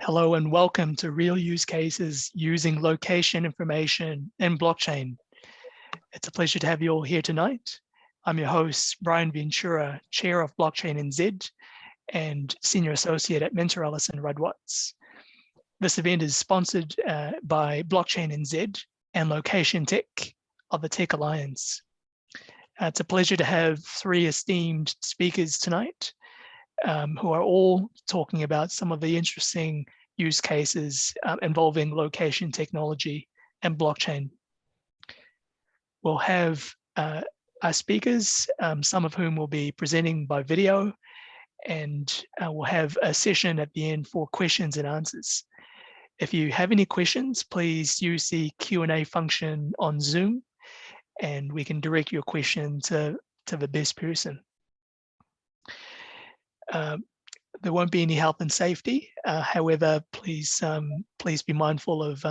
Hello and welcome to Real Use Cases Using Location Information in Blockchain. It's a pleasure to have you all here tonight. I'm your host, Brian Ventura, Chair of Blockchain NZ and Senior Associate at Mentor Allison Rudd Watts. This event is sponsored by Blockchain NZ and Location Tech of the Tech Alliance. It's a pleasure to have three esteemed speakers tonight who are all talking about some of the interesting use cases involving location technology and blockchain. We'll have our speakers, some of whom will be presenting by video, and we'll have a session at the end for questions and answers. If you have any questions, please use the Q&A function on Zoom, and we can direct your question to the best person. There won't be any health and safety. However, please be mindful of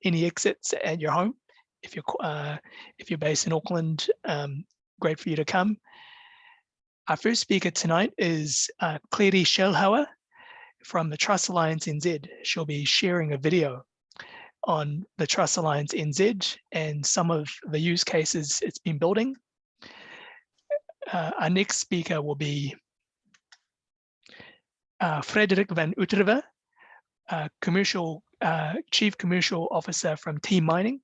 any exits at your home. If you're based in Auckland, great for you to come. Our first speaker tonight is Claire Schellhauer from the Trust Alliance NZ. She'll be sharing a video on the Trust Alliance NZ and some of the use cases it's been building. Our next speaker will be Frederik van Uterwe, Chief Commercial Officer from Team Mining.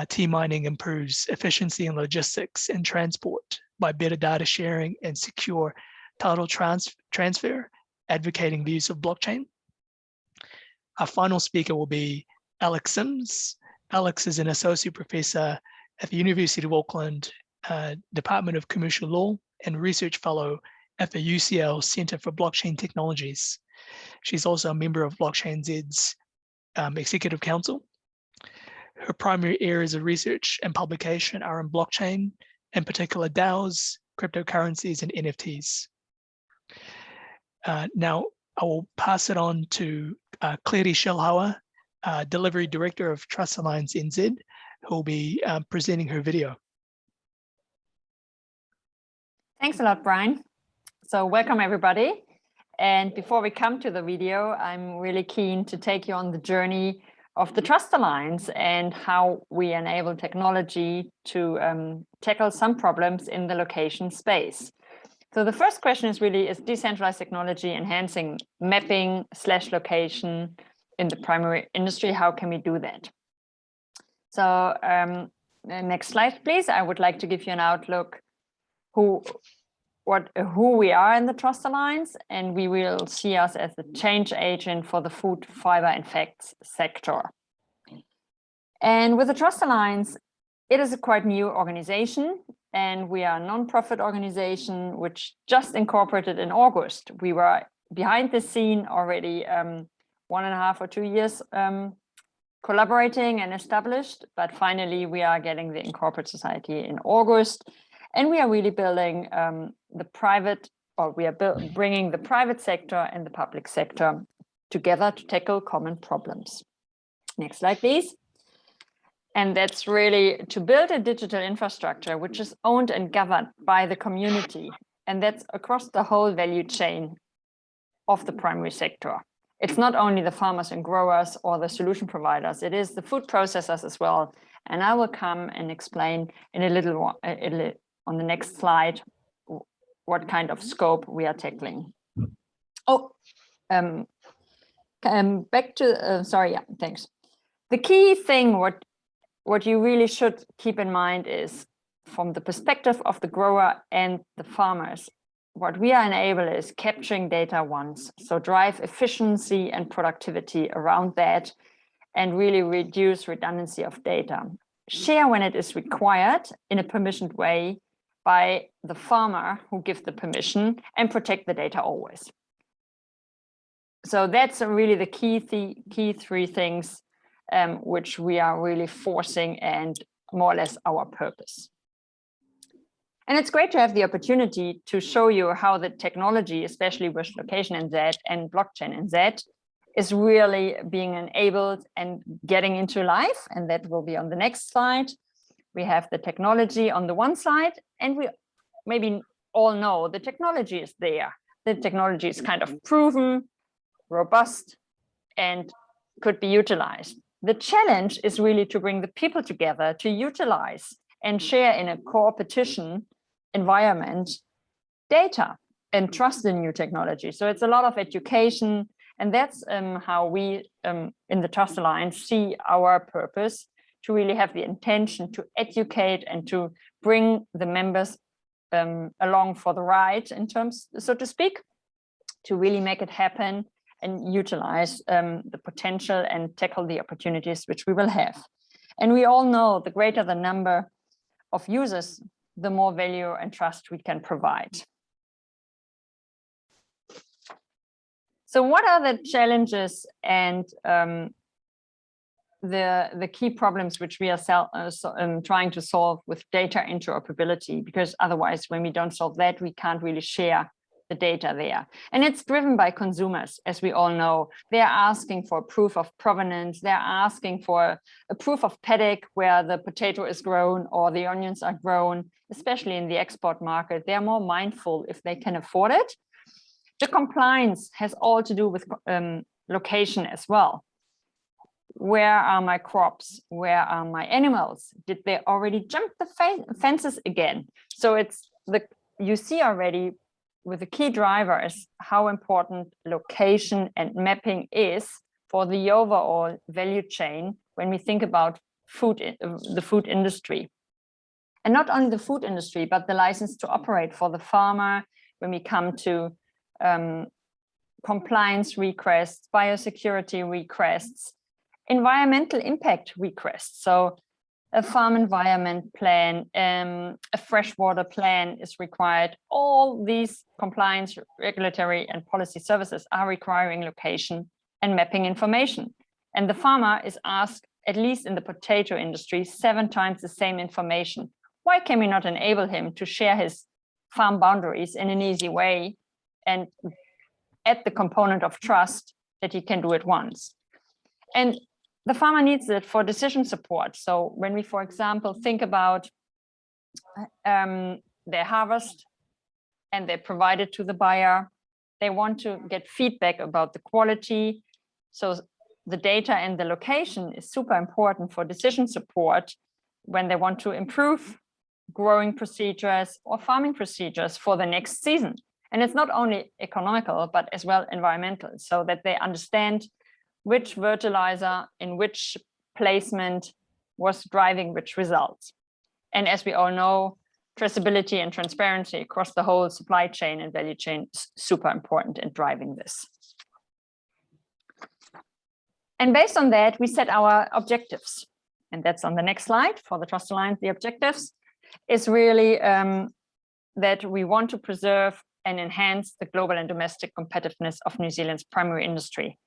Team Mining improves efficiency in logistics and transport by better data sharing and secure title transfer, advocating the use of blockchain. Our final speaker will be Alex Sims. Alex is an Associate Professor at the University of Auckland, Department of Commercial Law and Research Fellow at the UCL Centre for Blockchain Technologies. She's also a member of Blockchain NZ's Executive Council. Her primary areas of research and publication are in blockchain, in particular DAOs, cryptocurrencies, and NFTs. Now, I will pass it on to Claire Schellhauer, Delivery Director of Trust Alliance NZ, who will be presenting her video. Thanks a lot, Brian. So welcome everybody. And before we come to the video, I'm really keen to take you on the journey of the Trust Alliance and how we enable technology to tackle some problems in the location space. So the first question is really, is decentralized technology enhancing mapping / location in the primary industry? How can we do that? So next slide, please. I would like to give you an outlook who we are in the Trust Alliance, and we will see us as the change agent for the food, fiber, and facts sector. And with the Trust Alliance, it is a quite new organization, and we are a non-profit organization which just incorporated in August. We were behind the scene already 1.5 or 2 years collaborating and established, but finally we are getting the incorporate society in August. And we are really building bringing the private sector and the public sector together to tackle common problems. Next slide, please. And that's really to build a digital infrastructure which is owned and governed by the community. And that's across the whole value chain of the primary sector. It's not only the farmers and growers or the solution providers, it is the food processors as well. And I will come and explain in a little on the next slide what kind of scope we are tackling. Oh, back to, sorry, yeah, thanks. The key thing, what you really should keep in mind is from the perspective of the grower and the farmers, what we are enable is capturing data once, so drive efficiency and productivity around that and really reduce redundancy of data. Share when it is required in a permissioned way by the farmer who gives the permission, and protect the data always. So that's really the key three things which we are really forcing and more or less our purpose. And it's great to have the opportunity to show you how the technology, especially with Location NZ and Blockchain NZ, is really being enabled and getting into life. And that will be on the next slide. We have the technology on the one side, and we maybe all know the technology is there. The technology is kind of proven, robust, and could be utilized. The challenge is really to bring the people together to utilize and share in a competition environment data and trust in new technology. So it's a lot of education, and that's how we in the Trust Alliance see our purpose, to really have the intention to educate and to bring the members along for the ride, in terms, so to speak, to really make it happen and utilize the potential and tackle the opportunities which we will have. And we all know the greater the number of users, the more value and trust we can provide. So what are the challenges and the key problems which we are trying to solve with data interoperability? Because otherwise, when we don't solve that, we can't really share the data there. And it's driven by consumers, as we all know. They're asking for proof of provenance. They're asking for a proof of paddock where the potato is grown or the onions are grown, especially in the export market. They're more mindful if they can afford it. The compliance has all to do with location as well. Where are my crops? Where are my animals? Did they already jump the fences again? So it's you see already with the key driver is how important location and mapping is for the overall value chain when we think about the food industry. And not only the food industry, but the license to operate for the farmer when we come to compliance requests, biosecurity requests, environmental impact requests. So a farm environment plan, a freshwater plan is required. All these compliance, regulatory and policy services are requiring location and mapping information. And the farmer is asked, at least in the potato industry, 7 times the same information. Why can we not enable him to share his farm boundaries in an easy way and add the component of trust that he can do it once? And the farmer needs it for decision support. So when we, for example, think about their harvest and they provide it to the buyer, they want to get feedback about the quality. So the data and the location is super important for decision support when they want to improve growing procedures or farming procedures for the next season. And it's not only economical, but as well environmental, so that they understand which fertilizer in which placement was driving which results. And as we all know, traceability and transparency across the whole supply chain and value chain is super important in driving this. And based on that, we set our objectives. And that's on the next slide for the Trust Alliance. The objectives is really that we want to preserve and enhance the global and domestic competitiveness of New Zealand's primary industry.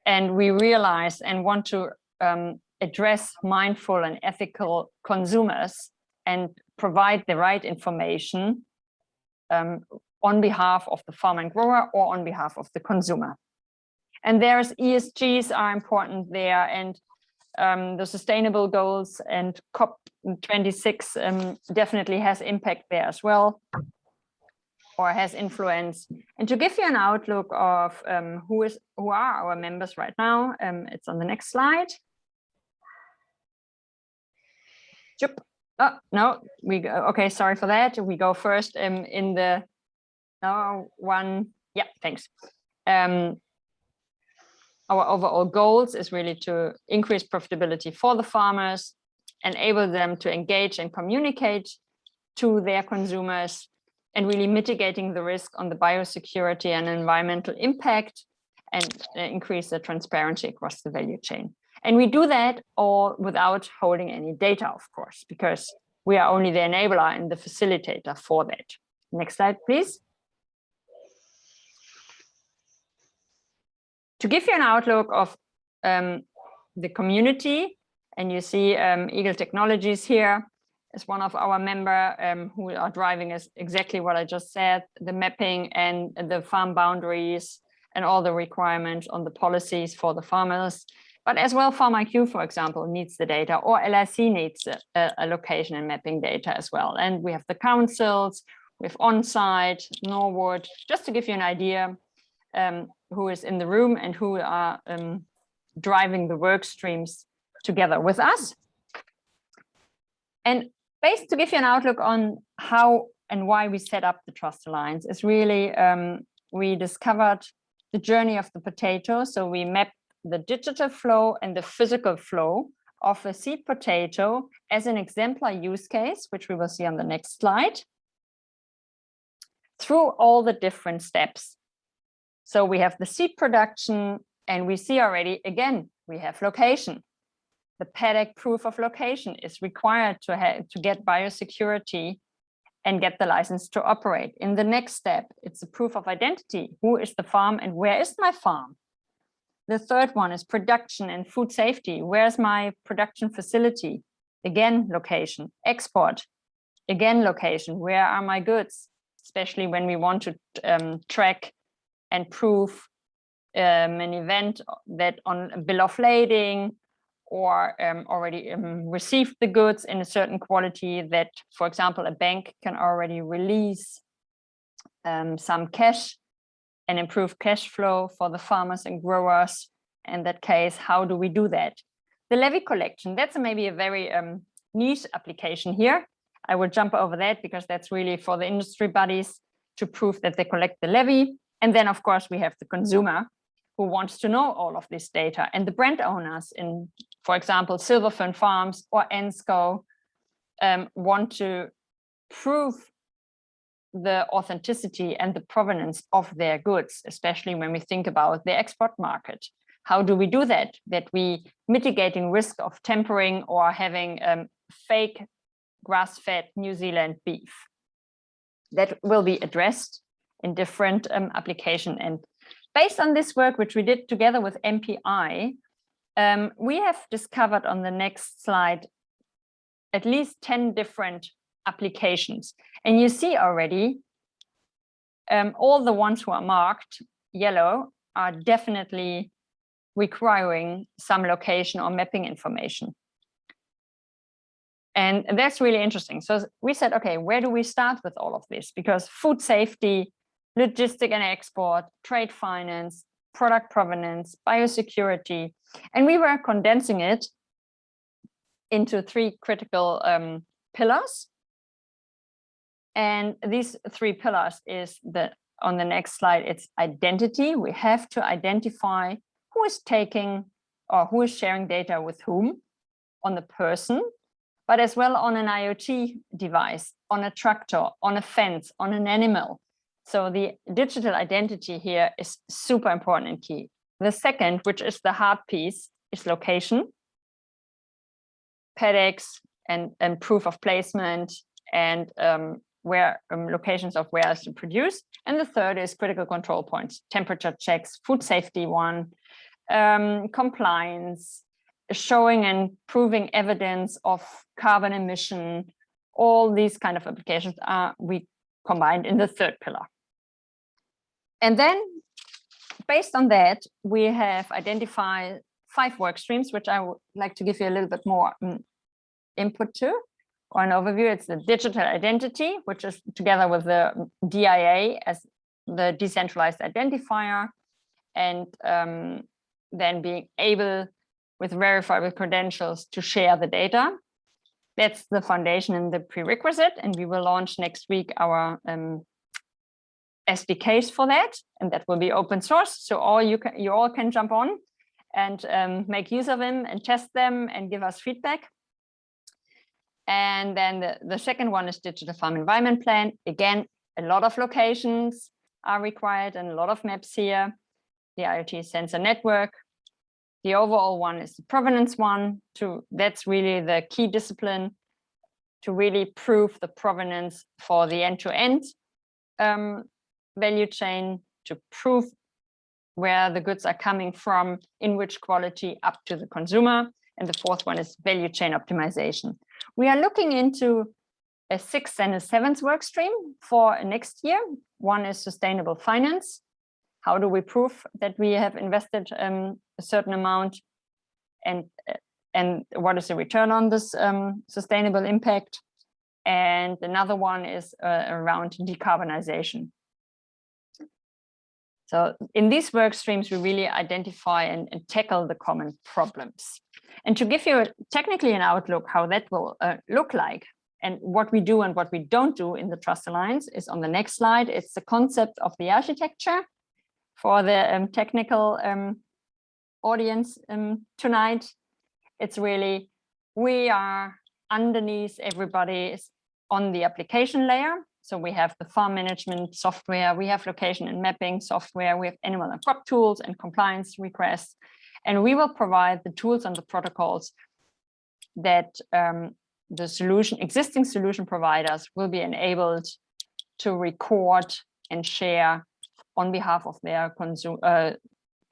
And we realize and want to address mindful and ethical consumers and provide the right information on behalf of the farmer and grower or on behalf of the consumer. And there's ESGs are important there, and the sustainable goals, and COP26 definitely has impact there as well, or has influence. And to give you an outlook of who are our members right now, it's on the next slide. Oh, no, we go. Okay, sorry for that. We go first in the one. Yeah, thanks. Our overall goals is really to increase profitability for the farmers, enable them to engage and communicate to their consumers, and really mitigating the risk on the biosecurity and environmental impact, and increase the transparency across the value chain. And we do that all without holding any data, of course, because we are only the enabler and the facilitator for that. Next slide, please. To give you an outlook of the community, and you see Eagle Technologies here is one of our member who are driving is exactly what I just said, the mapping and the farm boundaries and all the requirements on the policies for the farmers. But as well, FarmIQ, for example, needs the data, or LIC needs a location and mapping data as well. And we have the councils, we have On-Site, Norwood, just to give you an idea who is in the room and who are driving the work streams together with us. And to give you an outlook on how and why we set up the Trust Alliance is really, we discovered the journey of the potato. So we mapped the digital flow and the physical flow of a seed potato as an exemplar use case, which we will see on the next slide, through all the different steps. So we have the seed production, and we see already, again, we have location. The paddock proof of location is required to get biosecurity and get the license to operate. In the next step, it's a proof of identity. Who is the farm and where is my farm? The third one is production and food safety. Where's my production facility? Again, location. Export, again, location. Where are my goods? Especially when we want to track and prove an event that on a bill of lading or already received the goods in a certain quality that, for example, a bank can already release some cash and improve cash flow for the farmers and growers. In that case, how do we do that? The levy collection, that's maybe a very niche application here. I will jump over that because that's really for the industry bodies to prove that they collect the levy. And then, of course, we have the consumer who wants to know all of this data, and the brand owners in, for example, Silverfern Farms or Ensco want to prove the authenticity and the provenance of their goods, especially when we think about the export market. How do we do that? That we mitigating risk of tampering or having fake grass-fed New Zealand beef. That will be addressed in different application. And based on this work, which we did together with MPI, we have discovered on the next slide at least 10 different applications. And you see already all the ones who are marked yellow are definitely requiring some location or mapping information. And that's really interesting. So we said, okay, where do we start with all of this? Because food safety, logistic and export, trade finance, product provenance, biosecurity, and we were condensing it into 3 critical pillars. And these 3 pillars is on the next slide, it's identity. We have to identify who is taking or who is sharing data with whom on the person, but as well on an IoT device, on a tractor, on a fence, on an animal. So the digital identity here is super important and key. The second, which is the hard piece, is location, paddocks and proof of placement and where locations of where is to produce. And the third is critical control points, temperature checks, food safety one, compliance, showing and proving evidence of carbon emission. All these kind of applications are we combined in the third pillar. And then based on that, we have identified 5 work streams, which I would like to give you a little bit more input to, or an overview. It's the digital identity, which is together with the DIA as the decentralized identifier, and then being able with verifiable credentials to share the data. That's the foundation and the prerequisite, and we will launch next week our SDKs for that, and that will be open source. So you all can jump on and make use of them and test them and give us feedback. And then the second one is digital farm environment plan. Again, a lot of locations are required and a lot of maps here. The IoT sensor network. The overall one is the provenance one. That's really the key discipline to really prove the provenance for the end-to-end value chain, to prove where the goods are coming from, in which quality up to the consumer. And the fourth one is value chain optimization. We are looking into a 6th and a 7th work stream for next year. One is sustainable finance. How do we prove that we have invested a certain amount, and what is the return on this sustainable impact? And another one is around decarbonization. So in these work streams, we really identify and tackle the common problems. And to give you technically an outlook how that will look like and what we do and what we don't do in the Trust Alliance is on the next slide. It's the concept of the architecture for the technical audience tonight. It's really, we are underneath everybody is on the application layer. So we have the farm management software, we have location and mapping software, we have animal and crop tools and compliance requests, and we will provide the tools and the protocols that the existing solution providers will be enabled to record and share on behalf of their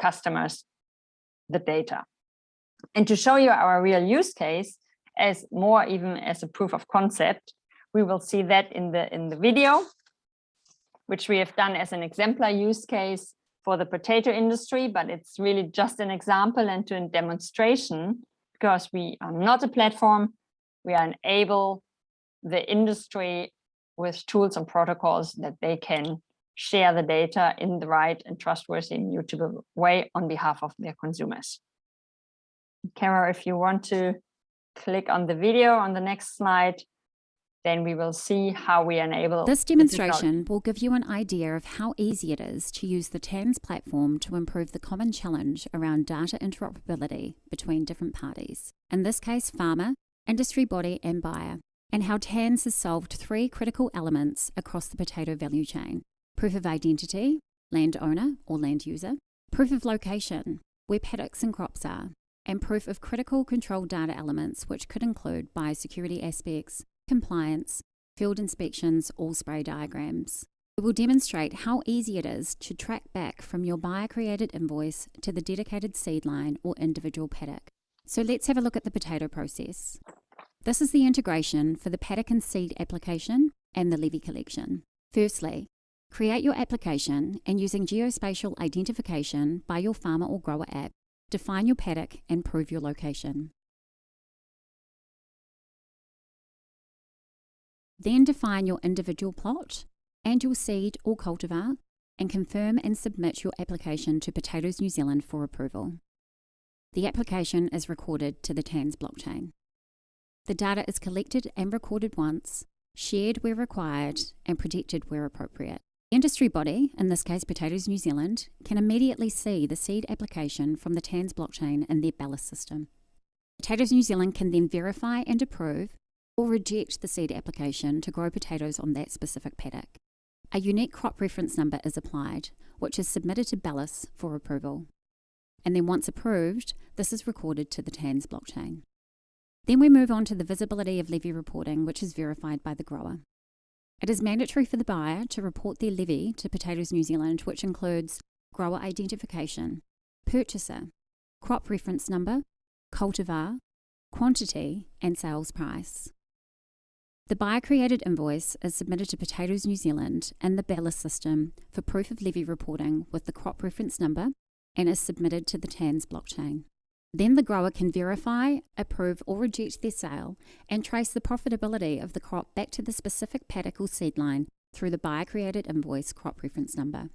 customers the data. And to show you our real use case as more even as a proof of concept, we will see that in the video, which we have done as an exemplar use case for the potato industry, but it's really just an example and to a demonstration, because we are not a platform. We enable the industry with tools and protocols that they can share the data in the right and trustworthy and immutable way on behalf of their consumers. Kara, if you want to click on the video on the next slide, then we will see how we enable. This demonstration will give you an idea of how easy it is to use the TANS platform to improve the common challenge around data interoperability between different parties, in this case farmer, industry body and buyer, and how TANS has solved 3 critical elements across the potato value chain: proof of identity, landowner or land user, proof of location, where paddocks and crops are, and proof of critical control data elements, which could include biosecurity aspects, compliance, field inspections, or spray diagrams. We will demonstrate how easy it is to track back from your buyer-created invoice to the dedicated seed line or individual paddock. So let's have a look at the potato process. This is the integration for the paddock and seed application and the levy collection. Firstly, create your application and using geospatial identification by your farmer or grower app, define your paddock and prove your location. Then define your individual plot and your seed or cultivar and confirm and submit your application to Potatoes New Zealand for approval. The application is recorded to the TANS blockchain. The data is collected and recorded once, shared where required and protected where appropriate. The industry body, in this case Potatoes New Zealand, can immediately see the seed application from the TANS blockchain in their ballast system. Potatoes New Zealand can then verify and approve or reject the seed application to grow potatoes on that specific paddock. A unique crop reference number is applied, which is submitted to Ballast for approval. And then once approved, this is recorded to the TANS blockchain. Then we move on to the visibility of levy reporting, which is verified by the grower. It is mandatory for the buyer to report their levy to Potatoes New Zealand, which includes grower identification, purchaser, crop reference number, cultivar, quantity, and sales price. The buyer-created invoice is submitted to Potatoes New Zealand in the Ballast system for proof of levy reporting with the crop reference number and is submitted to the TANS blockchain. Then the grower can verify, approve or reject their sale and trace the profitability of the crop back to the specific paddock or seed line through the buyer-created invoice crop reference number.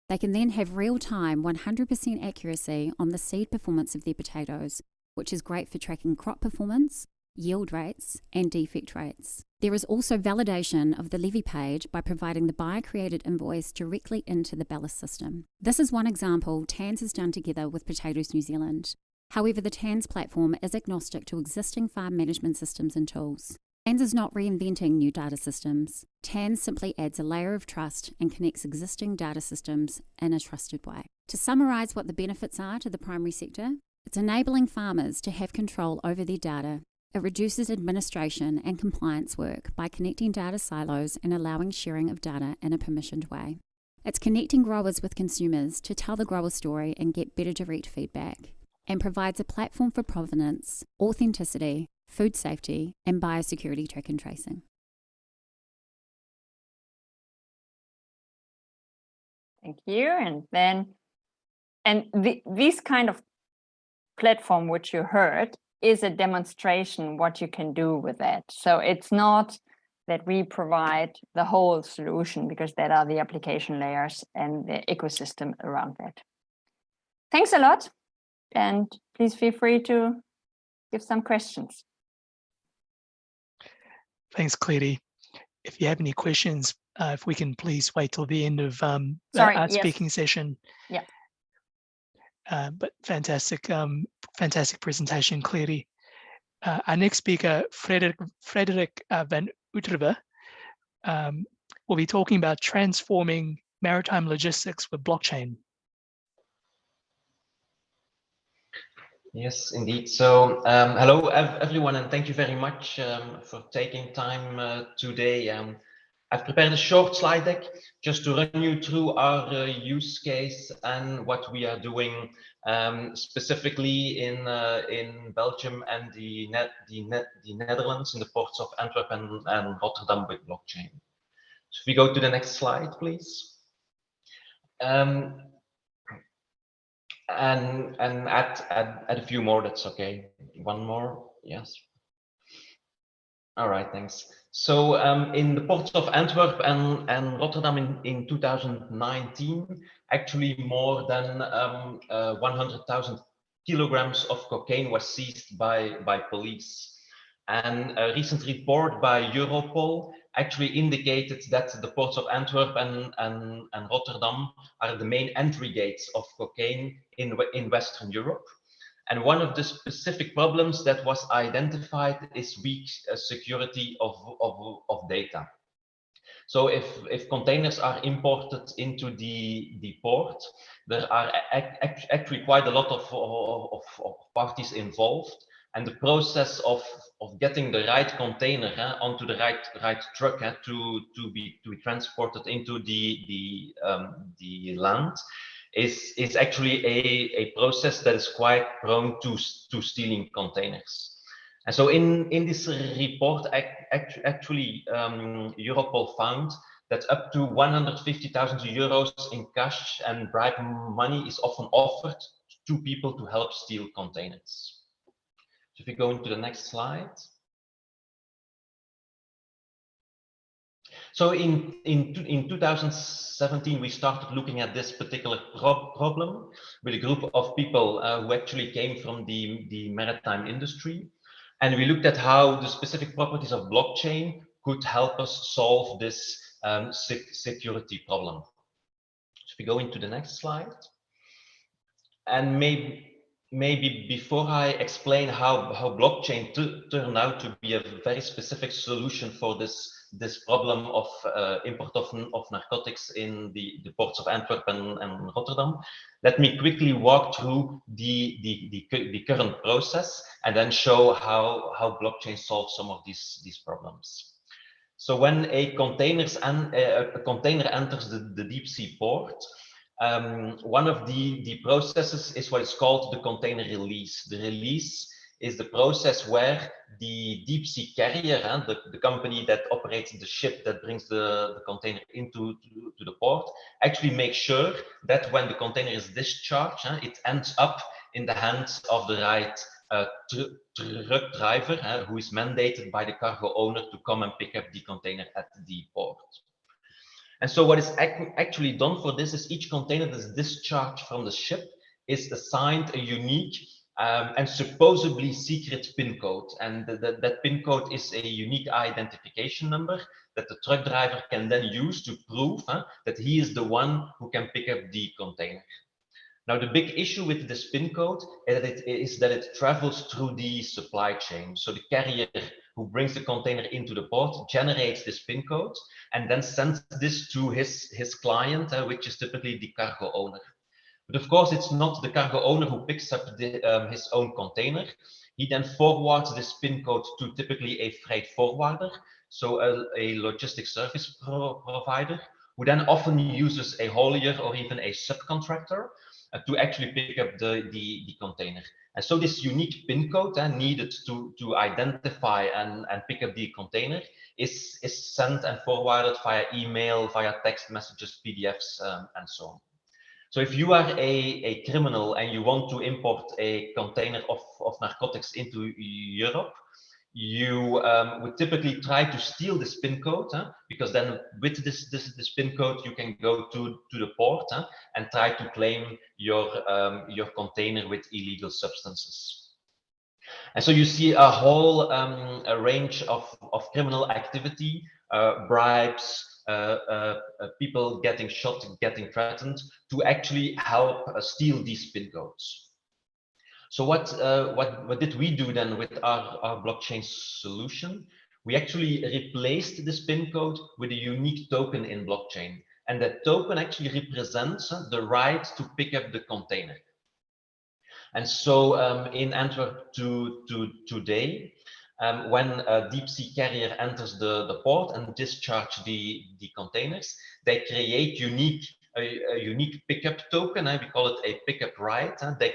They can then have real-time 100% accuracy on the seed performance of their potatoes, which is great for tracking crop performance, yield rates, and defect rates. There is also validation of the levy paid by providing the buyer-created invoice directly into the Ballast system. This is one example TANS has done together with Potatoes New Zealand. However, the TANS platform is agnostic to existing farm management systems and tools. TANS is not reinventing new data systems. TANS simply adds a layer of trust and connects existing data systems in a trusted way. To summarise what the benefits are to the primary sector, it's enabling farmers to have control over their data. It reduces administration and compliance work by connecting data silos and allowing sharing of data in a permissioned way. It's connecting growers with consumers to tell the grower story and get better direct feedback, and provides a platform for provenance, authenticity, food safety, and biosecurity track and tracing. Thank you. This kind of platform which you heard is a demonstration what you can do with that. So it's not that we provide the whole solution, because that are the application layers and the ecosystem around that. Thanks a lot, and please feel free to give some questions. Thanks, Claire. If you have any questions, if we can please wait till the end of Sorry, our yes. speaking session. Yeah. But fantastic, fantastic presentation, Claire. Our next speaker, Frederik van Uterwe, will be talking about transforming maritime logistics with blockchain. Yes, indeed. So hello, everyone, and thank you very much for taking time today. I've prepared a short slide deck just to run you through our use case and what we are doing specifically in Belgium and the Netherlands, in the ports of Antwerp and Rotterdam with blockchain. So if we go to the next slide, please. And add a few more, that's okay. One more, yes. All right, thanks. So in the ports of Antwerp and Rotterdam in 2019, actually more than 100,000 kilograms of cocaine was seized by police. And a recent report by Europol actually indicated that the ports of Antwerp and Rotterdam are the main entry gates of cocaine in Western Europe. And one of the specific problems that was identified is weak security of data. So if containers are imported into the port, there are actually quite a lot of parties involved. And the process of getting the right container onto the right truck to be transported into the land is actually a process that is quite prone to stealing containers. And so in this report, actually Europol found that up to 150,000 euros in cash and bribe money is often offered to people to help steal containers. So if we go into the next slide. So in 2017, we started looking at this particular problem with a group of people who actually came from the maritime industry. And we looked at how the specific properties of blockchain could help us solve this security problem. So if we go into the next slide. And maybe before I explain how blockchain turned out to be a very specific solution for this problem of import of narcotics in the ports of Antwerp and Rotterdam, let me quickly walk through the current process and then show how blockchain solves some of these problems. So when a container enters the deep sea port, one of the processes is what is called the container release. The release is the process where the deep sea carrier, the company that operates the ship that brings the container into the port, actually makes sure that when the container is discharged, it ends up in the hands of the right truck driver who is mandated by the cargo owner to come and pick up the container at the port. And so what is actually done for this is each container that is discharged from the ship is assigned a unique and supposedly secret PIN code. And that PIN code is a unique identification number that the truck driver can then use to prove that he is the one who can pick up the container. Now, the big issue with this PIN code is that it travels through the supply chain. So the carrier who brings the container into the port generates this PIN code and then sends this to his client, which is typically the cargo owner. But of course, it's not the cargo owner who picks up his own container. He then forwards this PIN code to typically a freight forwarder, so a logistics service provider, who then often uses a haulier or even a subcontractor to actually pick up the container. And so this unique PIN code needed to identify and pick up the container is sent and forwarded via email, via text messages, PDFs, and so on. So if you are a criminal and you want to import a container of narcotics into Europe, you would typically try to steal this pin code, because then with this pin code you can go to the port and try to claim your container with illegal substances. And so you see a whole a range of criminal activity, bribes, people getting shot, getting threatened, to actually help steal these pin codes. So what did we do then with our blockchain solution? We actually replaced this pin code with a unique token in blockchain, and that token actually represents the right to pick up the container. And so in Antwerp today, when a deep sea carrier enters the port and discharge the containers, they create a unique pickup token. We call it a pickup right. They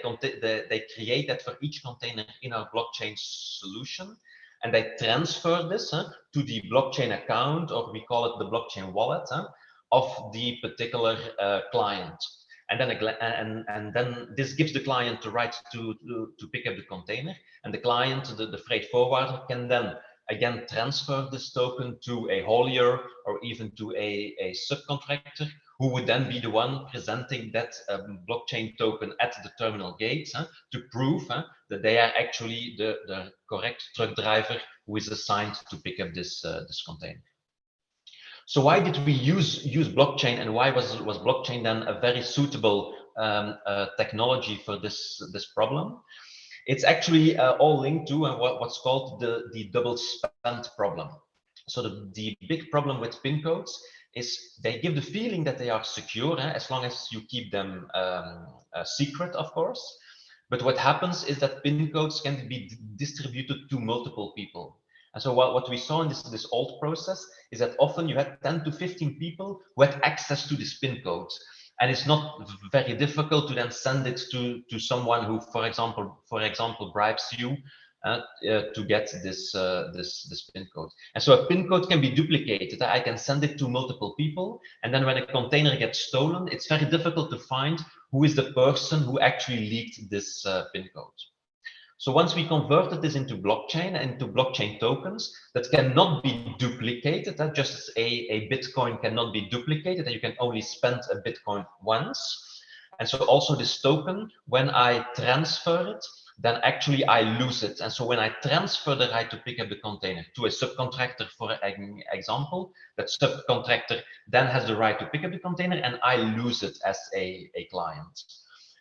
create that for each container in our blockchain solution, and they transfer this to the blockchain account, or we call it the blockchain wallet of the particular client. And then this gives the client the right to pick up the container, and the client, the freight forwarder, can then again transfer this token to a haulier or even to a subcontractor, who would then be the one presenting that blockchain token at the terminal gate to prove that they are actually the correct truck driver who is assigned to pick up this container. So why did we use blockchain, and why was blockchain then a very suitable technology for this problem? It's actually all linked to what's called the double spend problem. So the big problem with pin codes is they give the feeling that they are secure, as long as you keep them secret, of course. But what happens is that pin codes can be distributed to multiple people. And so what we saw in this old process is that often you had 10 to 15 people who had access to this pin code. And it's not very difficult to then send it to someone who, for example, bribes you to get this pin code. And so a pin code can be duplicated. I can send it to multiple people, and then when a container gets stolen, it's very difficult to find who is the person who actually leaked this pin code. So once we converted this into blockchain tokens that cannot be duplicated, just as a Bitcoin cannot be duplicated, and you can only spend a Bitcoin once. And so also this token, when I transfer it, then actually I lose it. And so when I transfer the right to pick up the container to a subcontractor, for example, that subcontractor then has the right to pick up the container, and I lose it as a client.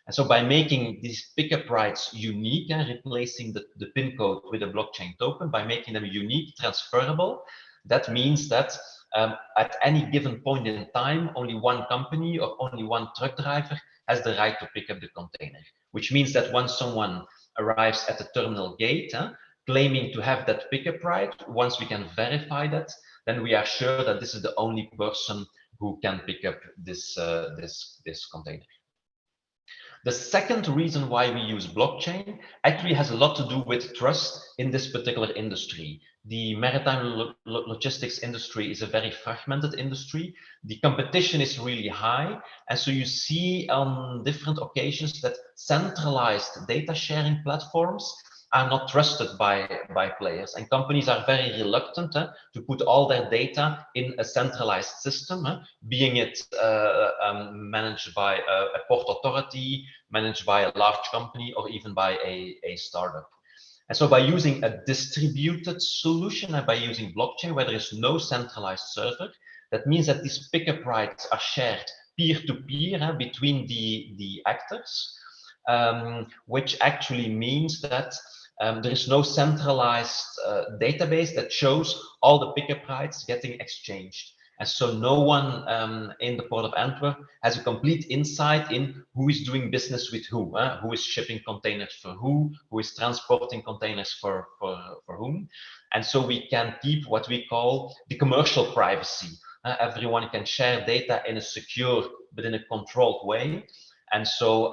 And so by making these pickup rights unique and replacing the PIN code with a blockchain token, by making them unique, transferable, that means that at any given point in time, only one company or only one truck driver has the right to pick up the container, which means that once someone arrives at the terminal gate, claiming to have that pickup right, once we can verify that, then we are sure that this is the only person who can pick up this container. The second reason why we use blockchain actually has a lot to do with trust in this particular industry. The maritime logistics industry is a very fragmented industry. The competition is really high. And so you see on different occasions that centralized data sharing platforms are not trusted by players, and companies are very reluctant to put all their data in a centralized system, being it managed by a port authority, managed by a large company, or even by a startup. And so by using a distributed solution and by using blockchain where there is no centralized server, that means that these pickup rights are shared peer-to-peer between the actors, which actually means that there is no centralized database that shows all the pickup rights getting exchanged. And so no one in the Port of Antwerp has a complete insight in who is doing business with who is shipping containers for who is transporting containers for whom. And so we can keep what we call the commercial privacy. Everyone can share data in a secure, but in a controlled way. And so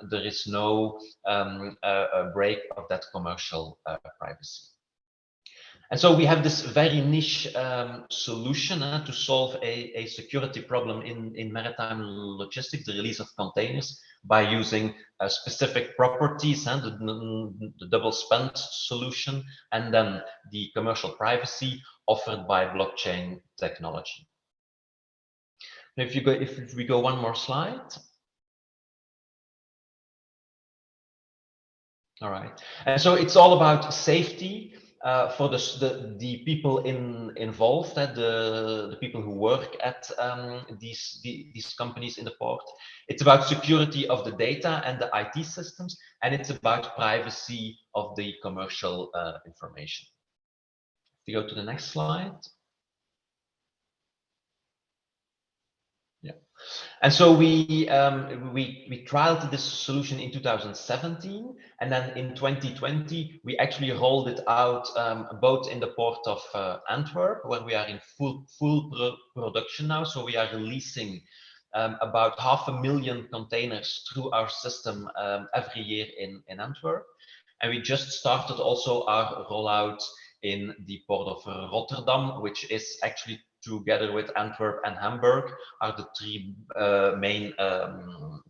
there is no break of that commercial privacy. And so we have this very niche solution to solve a security problem in maritime logistics, the release of containers, by using specific properties and the double spend solution, and then the commercial privacy offered by blockchain technology. If we go one more slide. All right, and so it's all about safety for the people involved, the people who work at these companies in the port. It's about security of the data and the IT systems, and it's about privacy of the commercial information. If you go to the next slide. Yeah. And so we trialed this solution in 2017, and then in 2020 we actually rolled it out both in the port of Antwerp, where we are in full production now. So we are releasing about 500,000 containers through our system every year in Antwerp, and we just started also our rollout in the port of Rotterdam, which is actually, together with Antwerp and Hamburg, are the three main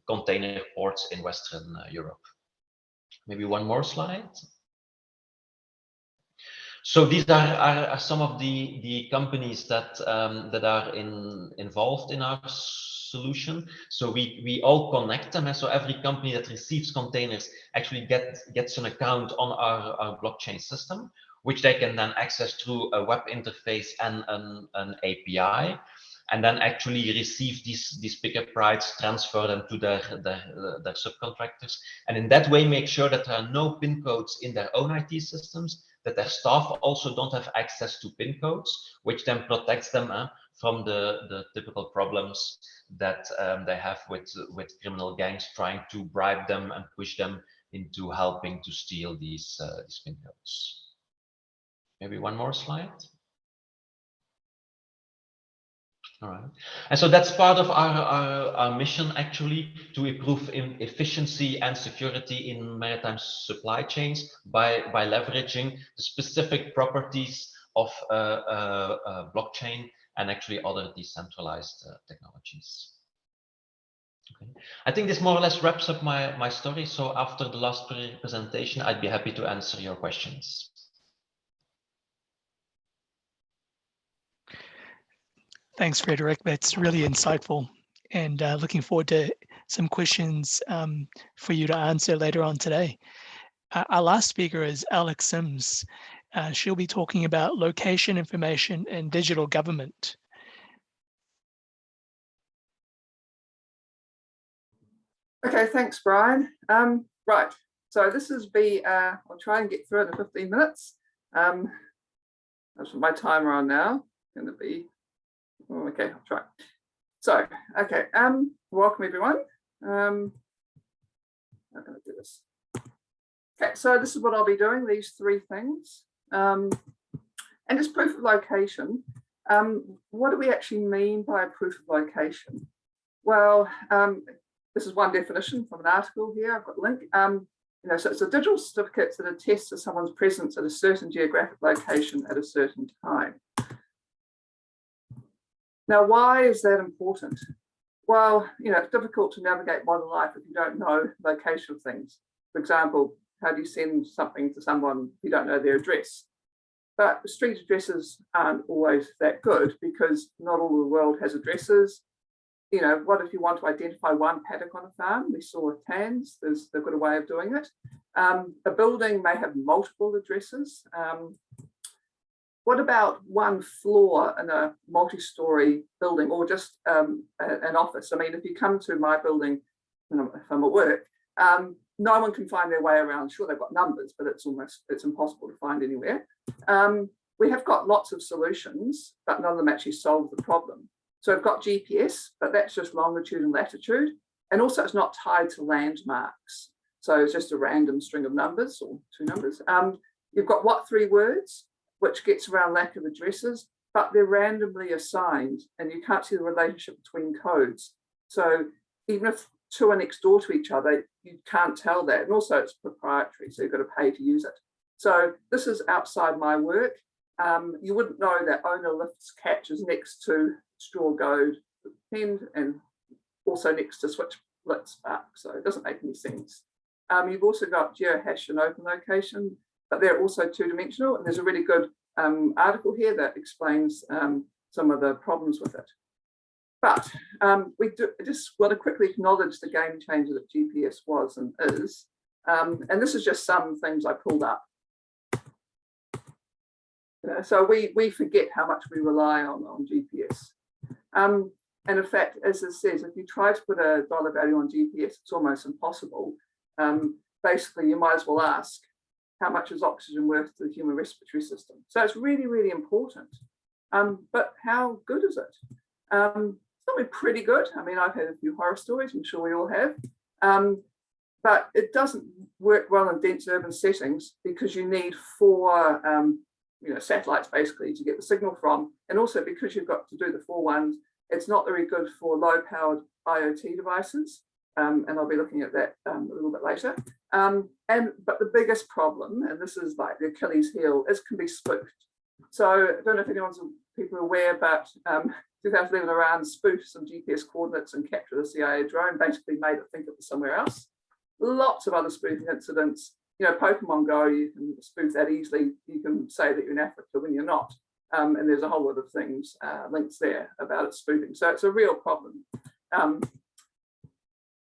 container ports in Western Europe. Maybe one more slide. So these are some of the companies that are involved in our solution. So we all connect them, and so every company that receives containers actually gets an account on our blockchain system, which they can then access through a web interface and an API, and then actually receive these pickup rights, transfer them to their subcontractors, and in that way make sure that there are no PIN codes in their own IT systems, that their staff also don't have access to PIN codes, which then protects them from the typical problems that they have with criminal gangs trying to bribe them and push them into helping to steal these PIN codes. Maybe one more slide. All right, and so that's part of our mission, actually, to improve efficiency and security in maritime supply chains by leveraging the specific properties of blockchain and actually other decentralized technologies. Okay. I think this more or less wraps up my story. So after the last presentation, I'd be happy to answer your questions. Thanks, Frederick. That's really insightful, and looking forward to some questions for you to answer later on today. Our last speaker is Alex Sims. She'll be talking about location information and digital government. Okay, thanks, Brian. Right, so this is I'll try and get through it in 15 minutes. That's my timer on now. Going to be. Okay, I'll try. So, okay, welcome everyone. I'm going to do this. Okay, so this is what I'll be doing, these three things. And just proof of location. What do we actually mean by proof of location? Well, this is one definition from an article here. I've got a link. So it's a digital certificate that attests to someone's presence at a certain geographic location at a certain time. Now, why is that important? Well, it's difficult to navigate modern life if you don't know the location of things. For example, how do you send something to someone if you don't know their address? But street addresses aren't always that good because not all the world has addresses. What if you want to identify one paddock on a farm? We saw with TANs, they've got a way of doing it. A building may have multiple addresses. What about one floor in a multi-story building, or just an office? I mean, if you come to my building, if I'm at work, no one can find their way around. Sure, they've got numbers, but it's impossible to find anywhere. We have got lots of solutions, but none of them actually solve the problem. So I've got GPS, but that's just longitude and latitude. And also it's not tied to landmarks. So it's just a random string of numbers or two numbers. You've got what 3 words, which gets around lack of addresses, but they're randomly assigned and you can't see the relationship between codes. So even if 2 are next door to each other, you can't tell that. And also it's proprietary, so you've got to pay to use it. So this is outside my work. You wouldn't know that owner lifts catches next to straw goad pinned and also next to switch lit spark, so it doesn't make any sense. You've also got geohash and open location, but they're also two-dimensional, and there's a really good article here that explains some of the problems with it. But we just want to quickly acknowledge the game changer that GPS was and is. And this is just some things I pulled up. So we forget how much we rely on GPS. And in fact, as it says, if you try to put a dollar value on GPS, it's almost impossible. Basically, you might as well ask, how much is oxygen worth to the human respiratory system? So it's really, really important. But how good is it? It's probably pretty good. I mean, I've had a few horror stories, I'm sure we all have. But it doesn't work well in dense urban settings because you need 4 satellites basically to get the signal from. And also because you've got to do the 4 ones, it's not very good for low-powered IoT devices. And I'll be looking at that a little bit later. But the biggest problem, and this is like the Achilles heel, is can be spoofed. So I don't know if people are aware, but 2011 Iran spoofed some GPS coordinates and captured a CIA drone, basically made it think it was somewhere else. Lots of other spoofing incidents. Pokemon Go, you can spoof that easily. You can say that you're in Africa when you're not. And there's a whole lot of things, links there about it spoofing. So it's a real problem.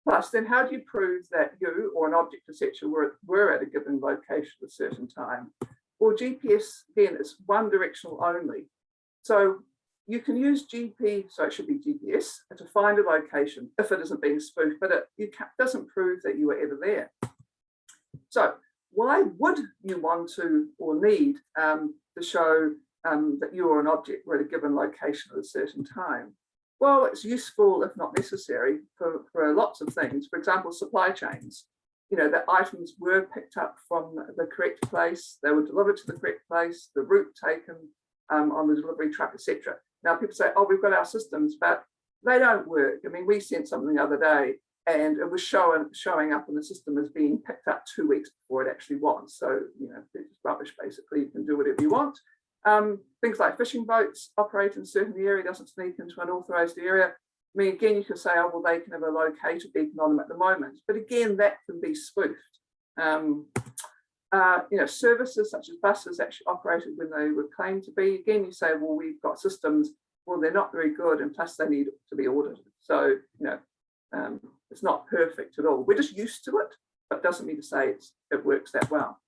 Plus, then how do you prove that you or an object, etc., were at a given location at a certain time? Well, GPS, again, is one directional only. So you can use so it should be GPS, to find a location if it isn't being spoofed, but it doesn't prove that you were ever there. So why would you want to or need to show that you or an object were at a given location at a certain time? Well, it's useful, if not necessary, for lots of things. For example, supply chains. That items were picked up from the correct place, they were delivered to the correct place, the route taken on the delivery truck, etc. Now, people say, oh, we've got our systems, but they don't work. I mean, we sent something the other day, and it was showing up in the system as being picked up 2 weeks before it actually was. So, it's just rubbish, basically. You can do whatever you want. Things like fishing boats operate in a certain area, doesn't sneak into an authorized area. I mean, again, you could say, oh, well, they can have a locator beacon on them at the moment. But again, that can be spoofed. Services such as buses actually operated when they were claimed to be. Again, you say, well, we've got systems. Well, they're not very good, and plus they need to be audited. So, it's not perfect at all. We're just used to it, but doesn't mean to say it works that well.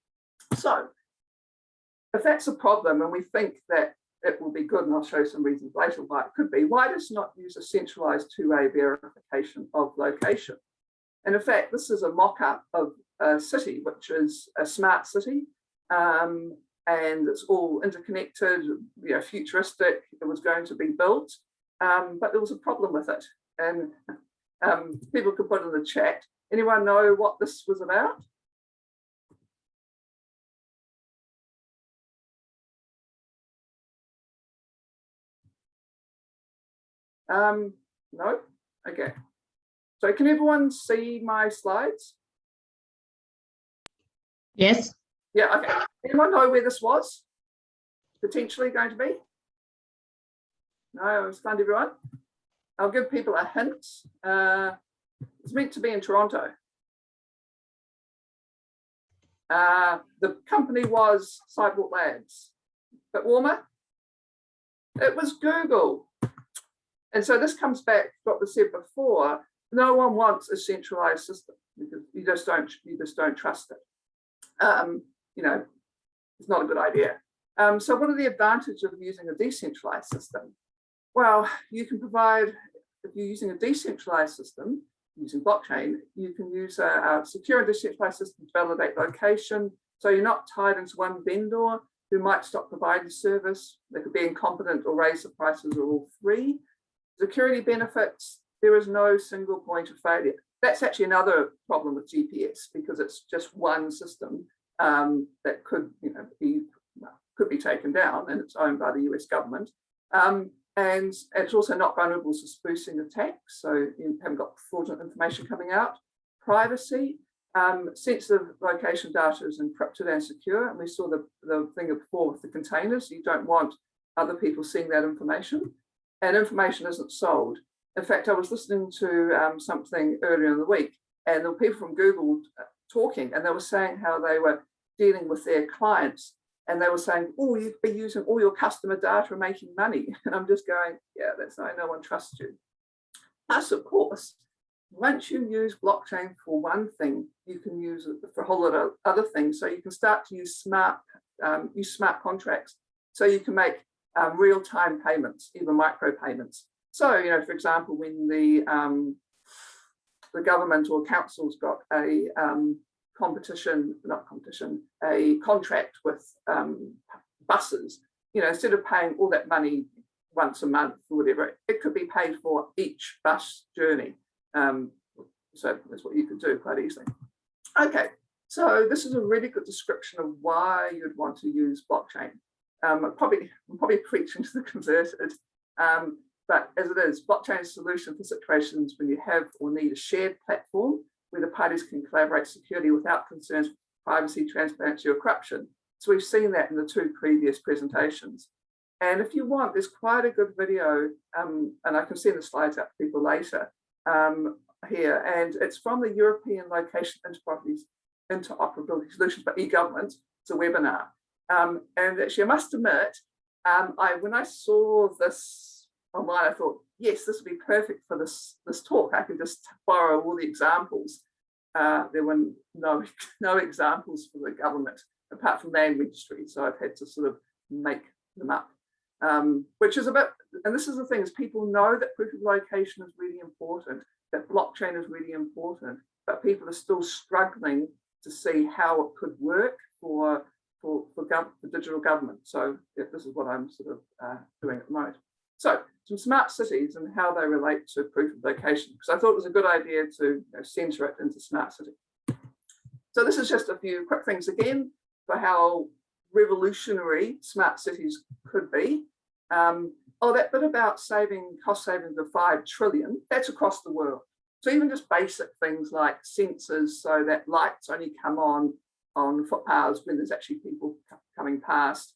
So if that's a problem, and we think that it will be good, and I'll show some reasons later why it could be, why just not use a centralized two-way verification of location? And in fact, this is a mock-up of a city, which is a smart city, and it's all interconnected, futuristic. It was going to be built, but there was a problem with it. And people could put in the chat. Anyone know what this was about? No? Okay. So can everyone see my slides? Yes. Yeah, okay. Anyone know where this was potentially going to be? No, it's fun, everyone. I'll give people a hint. It's meant to be in Toronto. The company was Sidewalk Labs. Bit warmer? It was Google. And so this comes back to what was said before. No one wants a centralized system because you just don't trust it. It's not a good idea. So what are the advantages of using a decentralized system? Well, you can provide, if you're using a decentralized system, using blockchain, you can use a secure and decentralized system to validate location. So you're not tied into one vendor who might stop providing service. They could be incompetent or raise the prices, or all three. Security benefits, there is no single point of failure. That's actually another problem with GPS, because it's just one system that could be taken down, and it's owned by the US government. And it's also not vulnerable to spoofing attacks, so you haven't got fraudulent information coming out. Privacy, Sensitive location data is encrypted and secure, and we saw the thing before with the containers. You don't want other people seeing that information, and information isn't sold. In fact, I was listening to something earlier in the week, and there were people from Google talking, and they were saying how they were dealing with their clients, and they were saying, oh, you'd be using all your customer data and making money. And I'm just going, yeah, that's why no one trusts you. Plus, of course, once you use blockchain for one thing, you can use it for a whole lot of other things. So you can start to use smart contracts. So you can make real-time payments, even micro payments. So, you know, for example, when the government or council's got a a contract with buses, you know, instead of paying all that money once a month or whatever, it could be paid for each bus journey. So that's what you could do quite easily. Okay, so this is a really good description of why you'd want to use blockchain. I'm probably preaching to the converted, but as it is, blockchain is a solution for situations when you have or need a shared platform where the parties can collaborate securely without concerns for privacy, transparency, or corruption. So we've seen that in the two previous presentations. And if you want, there's quite a good video, and I can send the slides out to people later here, and it's from the European Location Interoperability Solutions by e-government. It's a webinar. And actually, I must admit, when I saw this online, I thought, yes, this would be perfect for this talk. I can just borrow all the examples. There were no examples for the government, apart from land registry, so I've had to sort of make them up. Which is a bit, and this is the thing, is people know that proof of location is really important, that blockchain is really important, but people are still struggling to see how it could work for digital government. So yeah, this is what I'm sort of doing at the moment. So some smart cities and how they relate to proof of location, because I thought it was a good idea to center it into smart city. So this is just a few quick things again for how revolutionary smart cities could be. That bit about cost savings of 5 trillion, that's across the world. So even just basic things like sensors, so that lights only come on footpaths when there's actually people coming past,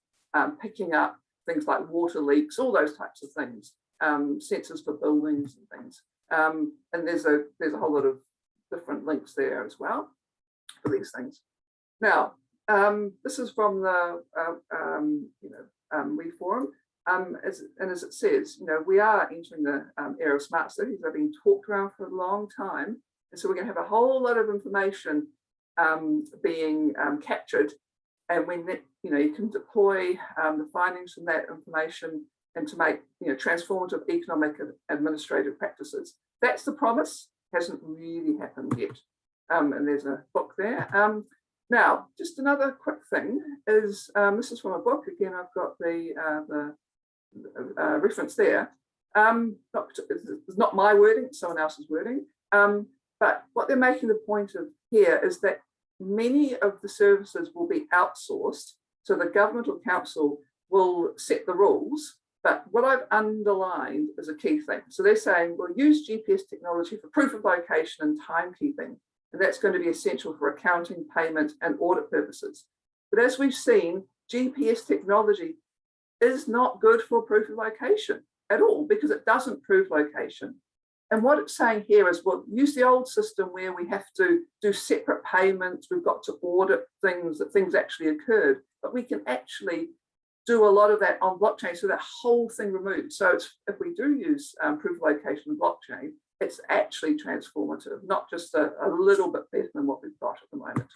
picking up things like water leaks, all those types of things, sensors for buildings and things. And there's a whole lot of different links there as well for these things. Now, this is from the WeForum. As it says, we are entering the era of smart cities. They've been talked around for a long time. And so we're going to have a whole lot of information being captured. And when that, you can deploy the findings from that information and to make, transformative economic and administrative practices. That's the promise. Hasn't really happened yet. And there's a book there. Now, just another quick thing is, this is from a book. Again, I've got the reference there. It's not my wording, it's someone else's wording. But what they're making the point of here is that many of the services will be outsourced. So the government or council will set the rules. But what I've underlined is a key thing. So they're saying we'll use GPS technology for proof of location and timekeeping. And that's going to be essential for accounting, payment, and audit purposes. But as we've seen, GPS technology is not good for proof of location at all, because it doesn't prove location. And what it's saying here is, well, use the old system where we have to do separate payments, we've got to audit things, that things actually occurred, but we can actually do a lot of that on blockchain, so that whole thing removed. So if we do use proof of location and blockchain, it's actually transformative, not just a little bit better than what we've got at the moment.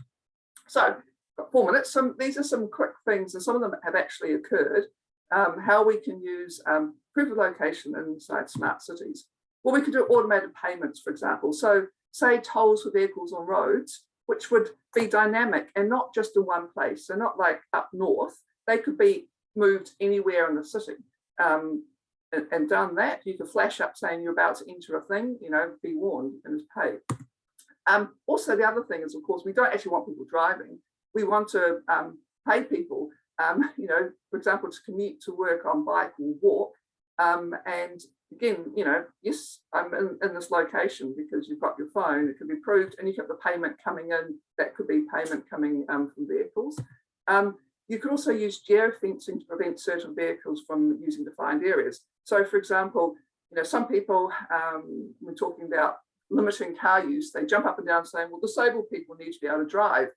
So, got 4 minutes. These are some quick things, and some of them have actually occurred. How we can use proof of location inside smart cities. Well, we could do automated payments, for example. So, say tolls for vehicles on roads, which would be dynamic and not just in one place. So, not like up north. They could be moved anywhere in the city. And done that, you can flash up saying you're about to enter a thing, be warned and it's paid. Also, the other thing is, of course, we don't actually want people driving. We want to pay people, for example, to commute to work on bike or walk. And again, you know, yes, I'm in this location because you've got your phone, it can be proved, and you have the payment coming in, that could be payment coming from vehicles. You could also use geofencing to prevent certain vehicles from using defined areas. So for example, you know, some people, we're talking about limiting car use, they jump up and down saying, well, disabled people need to be able to drive.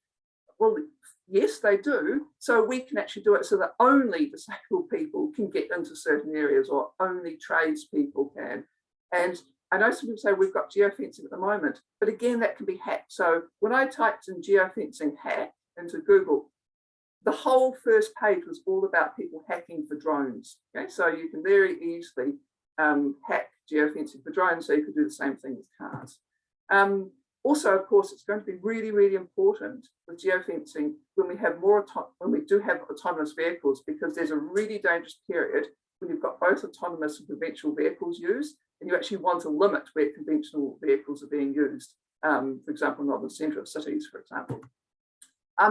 Well, yes, they do. So we can actually do it so that only disabled people can get into certain areas, or only tradespeople can. And I know some people say we've got geofencing at the moment, but again, that can be hacked. So when I typed in geofencing hack into Google, the whole first page was all about people hacking for drones. Okay, so you can very easily hack geofencing for drones, so you could do the same thing with cars. Also, of course, it's going to be really, really important with geofencing when we have when we do have autonomous vehicles, because there's a really dangerous period when you've got both autonomous and conventional vehicles used, and you actually want to limit where conventional vehicles are being used. For example, not in the centre of cities, for example.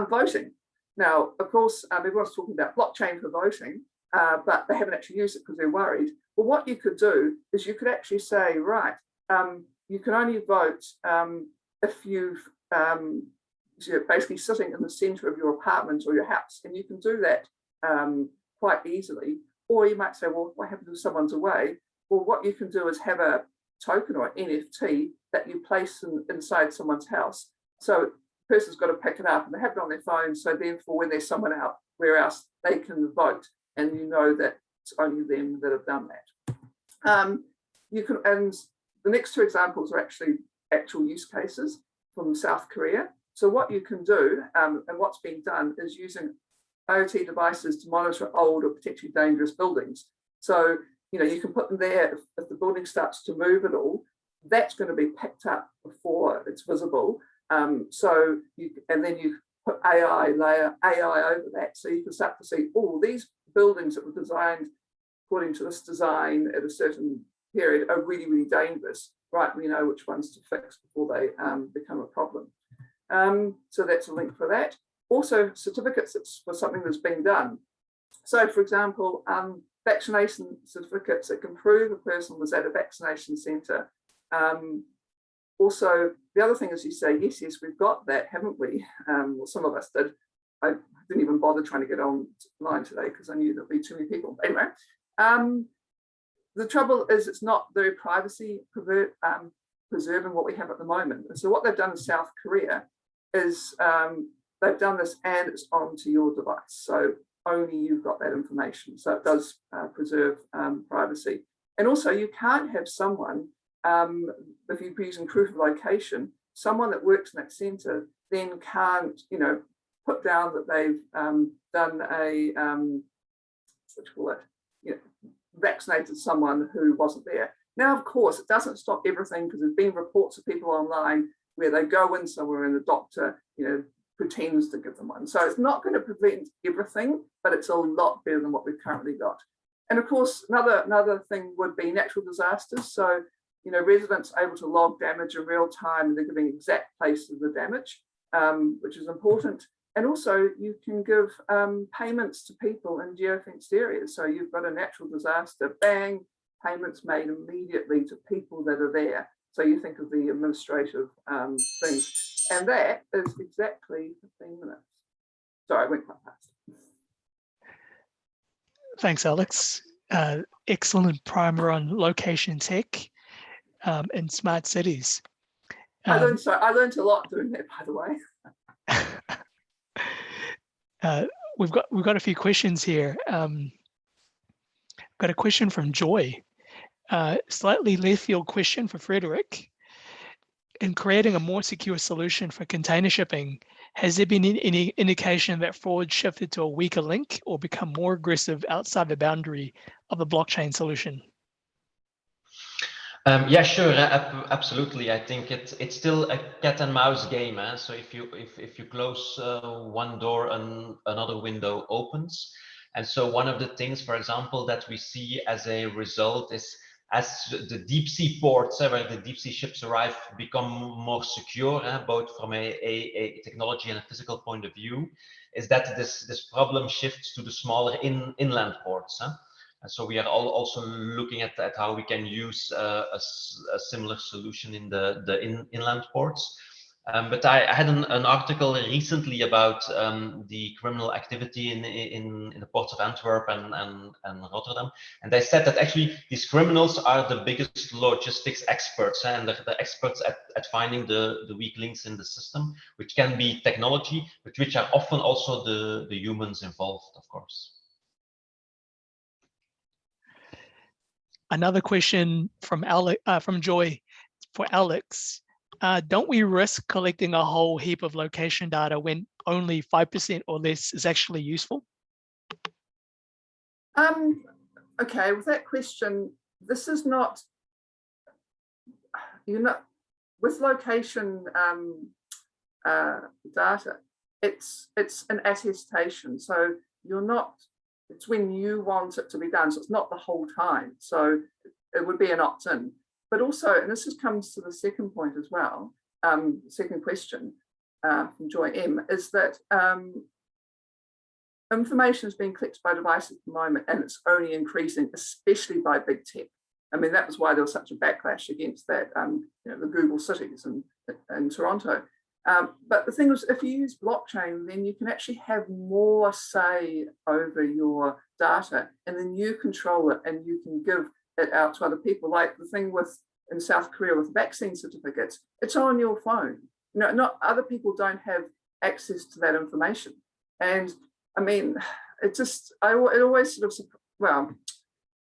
Voting. Now, of course, everyone's talking about blockchain for voting, but they haven't actually used it because they're worried. Well, what you could do is you could actually say, right, you can only vote if you're basically sitting in the centre of your apartment or your house, and you can do that quite easily. Or you might say, well, what happens if someone's away? Well, what you can do is have a token or an NFT that you place inside someone's house. So the person's got to pick it up and they have it on their phone. So therefore, when there's someone out where else, they can vote, and you know that it's only them that have done that. You can, and the next two examples are actually actual use cases from South Korea. So what you can do, and what's being done, is using IoT devices to monitor old or potentially dangerous buildings. So, you know, you can put them there if the building starts to move at all, that's going to be picked up before it's visible. So you, and then you put AI over that, so you can start to see, oh, these buildings that were designed according to this design at a certain period are really, really dangerous. Right, we know which ones to fix before they become a problem. So that's a link for that. Also, certificates for something that's been done. So, for example, vaccination certificates that can prove a person was at a vaccination centre. Also, the other thing is you say, yes, we've got that, haven't we? Well, some of us did. I didn't even bother trying to get online today because I knew there'd be too many people. Anyway, the trouble is it's not very privacy preserving what we have at the moment. And so what they've done in South Korea is they've done this and it's onto your device. So only you've got that information. So it does preserve privacy. And also you can't have someone, if you're using proof of location, someone that works in that centre then can't, you know, put down that they've done a, what do you call it, you know, vaccinated someone who wasn't there. Now, of course, it doesn't stop everything, because there's been reports of people online where they go in somewhere and the doctor, you know, pretends to give them one. So it's not going to prevent everything, but it's a lot better than what we've currently got. And of course, another thing would be natural disasters. So, you know, residents are able to log damage in real time, and they're giving exact places of the damage, which is important. And also you can give payments to people in geofenced areas. So you've got a natural disaster, bang, payments made immediately to people that are there. So you think of the administrative things. And that is exactly 15 minutes. Sorry, I went quite fast. Thanks, Alex. Excellent primer on location tech in smart cities. I learned a lot doing that, by the way. We've got a few questions here. Got a question from Joy. Slightly left field question for Frederick. In creating a more secure solution for container shipping, has there been any indication that fraud shifted to a weaker link or become more aggressive outside the boundary of the blockchain solution? Yeah, sure, absolutely. I think it's still a cat and mouse game. So if you close one door, another window opens. And so one of the things, for example, that we see as a result is, as the deep sea ports, where the deep sea ships arrive, become more secure, both from a technology and a physical point of view, is that this problem shifts to the smaller inland ports. So we are also looking at how we can use a similar solution in the inland ports. But I had an article recently about the criminal activity in the ports of Antwerp and Rotterdam, and they said that actually these criminals are the biggest logistics experts, and they're the experts at finding the weak links in the system, which can be technology, but which are often also the humans involved, of course. Another question from Joy for Alex. Don't we risk collecting a whole heap of location data when only 5% or less is actually useful? Okay, with that question, this is not, with location data, it's an attestation. So you're not, it's when you want it to be done. So it's not the whole time. So it would be an opt-in. But also, and this comes to the second point as well, second question from Joy M, is that information is being collected by devices at the moment, and it's only increasing, especially by big tech. I mean, that was why there was such a backlash against that, the Google cities and Toronto. But the thing is, if you use blockchain, then you can actually have more say over your data, and then you control it and you can give it out to other people. Like the thing in South Korea with vaccine certificates, it's on your phone. Not other people don't have access to that information. And I mean, it always sort of, well,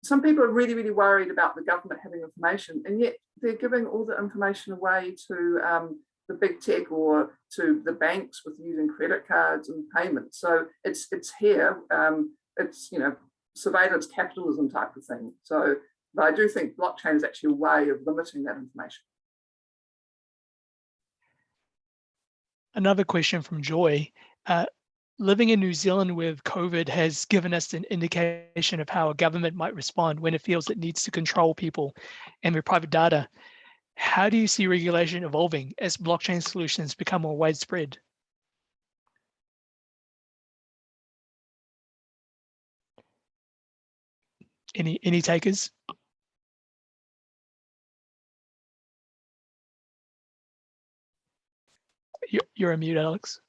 some people are really, really worried about the government having information, and yet they're giving all the information away to the big tech or to the banks with using credit cards and payments. So it's here, it's, surveillance capitalism type of thing. So, but I do think blockchain is actually a way of limiting that information. Another question from Joy. Living in New Zealand with COVID has given us an indication of how a government might respond when it feels it needs to control people and their private data. How do you see regulation evolving as blockchain solutions become more widespread? Any takers? You're on mute, Alex.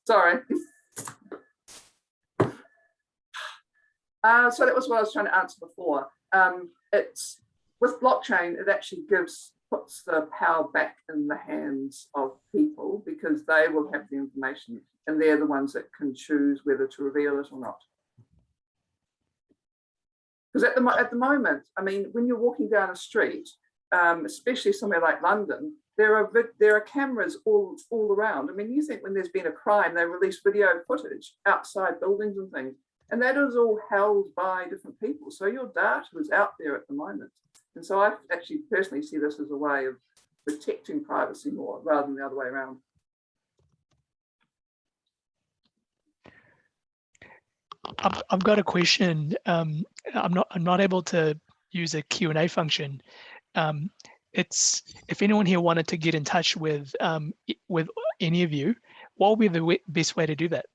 Sorry. So that was what I was trying to answer before. It's with blockchain, it actually puts the power back in the hands of people, because they will have the information and they're the ones that can choose whether to reveal it or not. Because at the moment, I mean, when you're walking down a street, especially somewhere like London, there are cameras all around. I mean, you think when there's been a crime, they release video footage outside buildings and things, and that is all held by different people. So your data is out there at the moment. And so I actually personally see this as a way of protecting privacy more rather than the other way around. I've got a question. I'm not able to use a Q&A function. It's if anyone here wanted to get in touch with any of you, what would be the best way to do that?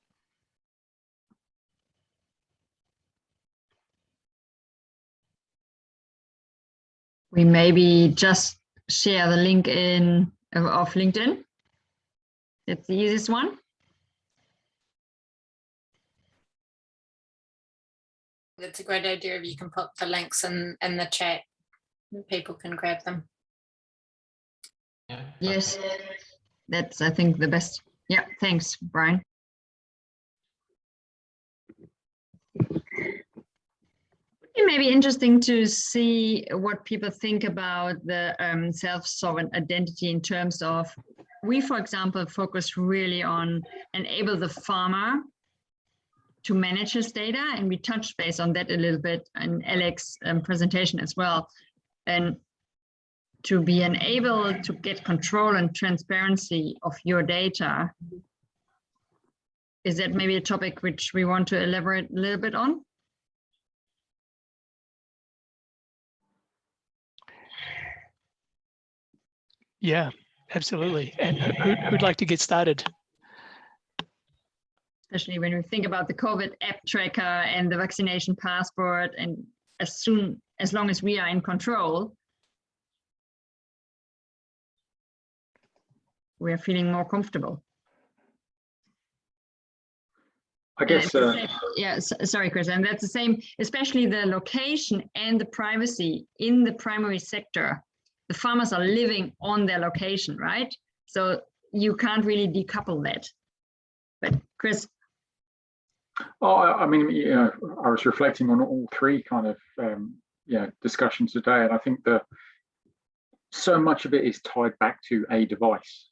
We maybe just share the link of LinkedIn. That's the easiest one. That's a great idea if you can put the links in the chat and people can grab them. Yeah. Yes, that's, I think, the best. Yeah, thanks, Brian. It may be interesting to see what people think about the self-sovereign identity in terms of, we, for example, focus really on enable the farmer to manage his data, and we touched base on that a little bit in Alex's presentation as well. And to be enabled to get control and transparency of your data, is that maybe a topic which we want to elaborate a little bit on? Yeah, absolutely. And who'd like to get started? especially when we think about the COVID app tracker and the vaccination passport, and as long as we are in control, we are feeling more comfortable. I guess, sorry, Chris, and that's the same, especially the location and the privacy in the primary sector. The farmers are living on their location, right? So you can't really decouple that. But Chris? Oh, I mean, I was reflecting on all three kind of discussions today, and I think that so much of it is tied back to a device.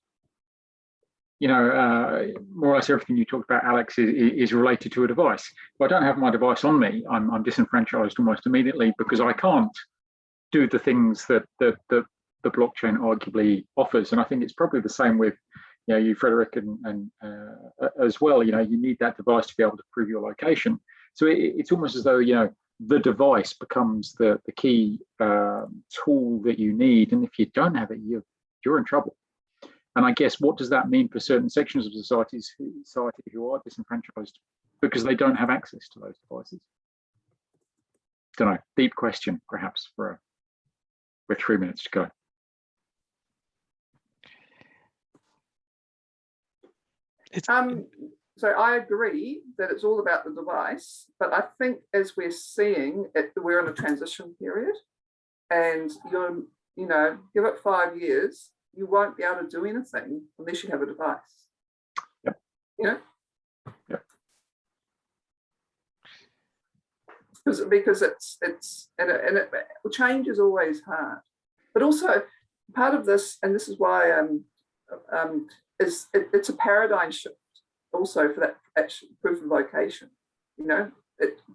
More or less everything you talked about, Alex, is related to a device. If I don't have my device on me, I'm disenfranchised almost immediately, because I can't do the things that the blockchain arguably offers. And I think it's probably the same with you, Frederick, and as well. You need that device to be able to prove your location. So it's almost as though the device becomes the key tool that you need, and if you don't have it, you're in trouble. And I guess, what does that mean for certain sections of society who are disenfranchised because they don't have access to those devices? Don't know. Deep question, perhaps, with 3 minutes to go. So I agree that it's all about the device, but I think as we're seeing it, we're in a transition period, and give it 5 years. You won't be able to do anything unless you have a device. Yep. Yep. Because change is always hard, but also part of this, and this is why it's a paradigm shift also for that actual proof of location.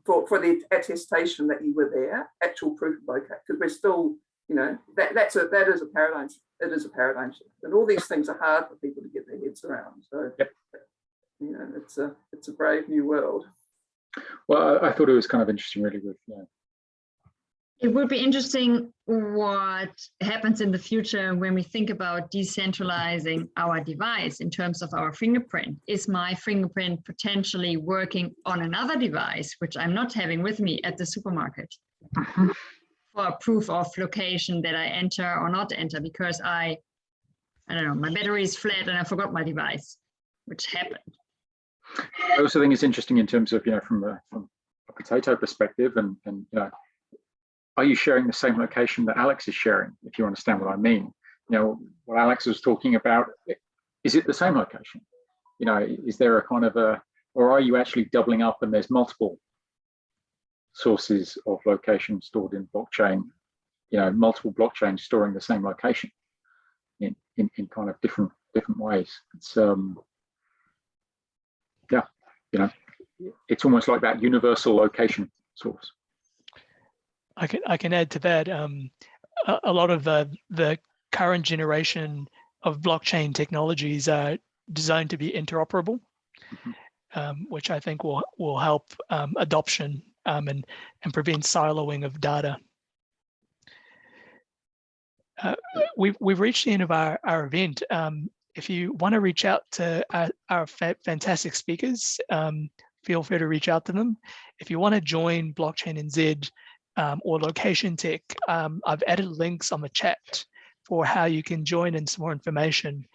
For the attestation that you were there, actual proof of location, because we're still, that is a paradigm. It is a paradigm shift, and all these things are hard for people to get their heads around. So, yep. It's a brave new world. Well, I thought it was kind of interesting, really. It would be interesting what happens in the future when we think about decentralizing our device in terms of our fingerprint. Is my fingerprint potentially working on another device, which I'm not having with me at the supermarket? Mm-hmm. For proof of location that I enter or not enter, because I don't know, my battery is flat and I forgot my device, which happened. I also think it's interesting in terms of, from a potato perspective, and are you sharing the same location that Alex is sharing, if you understand what I mean? What Alex was talking about, is it the same location? Is there a kind of or are you actually doubling up and there's multiple sources of location stored in blockchain, multiple blockchains storing the same location in kind of different ways. It's it's almost like that universal location source. I can add to that. A lot of the current generation of blockchain technologies are designed to be interoperable, which I think will help adoption and prevent siloing of data. We've reached the end of our event. If you want to reach out to our fantastic speakers, feel free to reach out to them. If you want to join Blockchain NZ or Location Tech, I've added links on the chat for how you can join and some more information.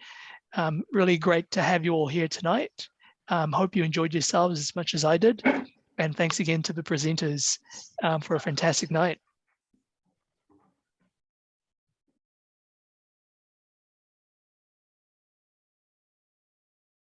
Really great to have you all here tonight. Hope you enjoyed yourselves as much as I did. And thanks again to the presenters for a fantastic night.